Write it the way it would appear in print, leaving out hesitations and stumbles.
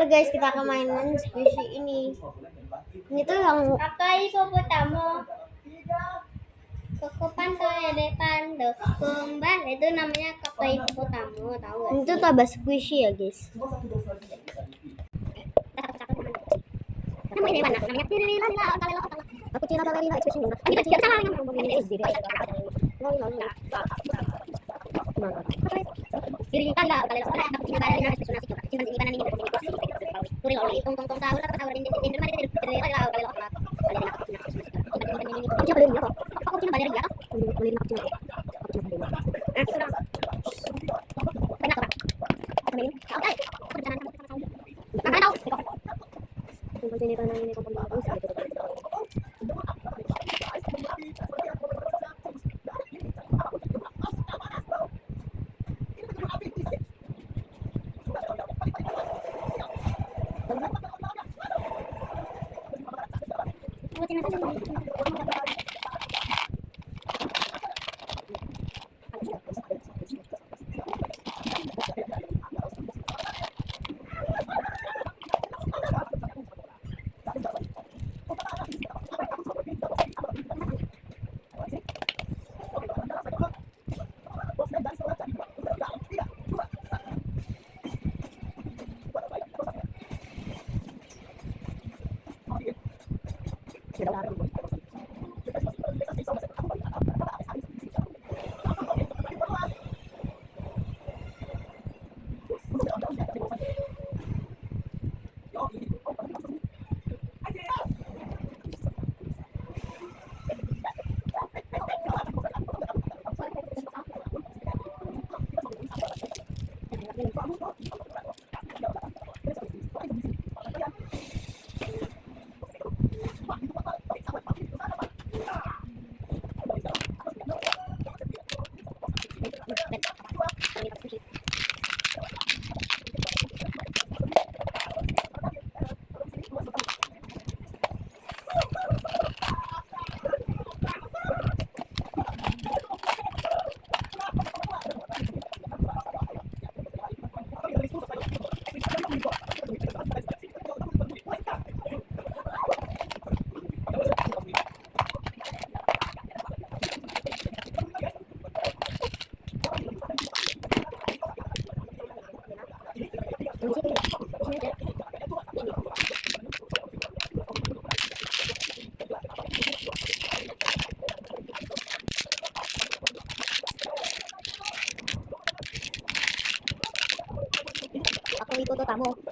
Halo guys, kita akan mainan squishy ini. Ini tuh yang Apa itu pertama? Koko pantai depan kembali itu namanya kata ibu pertama, tahu gak? itu tambah squishy ya guys. Nama ini mana? Namanya Aku Cina Balerina expression ini. Ini kan salah yang ngomong ini sendiri. Diri kan lah kalau aku Cina Balerina expression juga. Cina ini kanan ini turi loli tong tong tong tahu lah tahu ini ini mana ini kalau Cina Balerina apa? aku Cina Balerina Balerina aku Cina. Aku Cina Balerina. Pernah apa? Ini Oke. Kakak tahu. kompon ini karena ini kompon bagus gitu. Aku ikut tamu.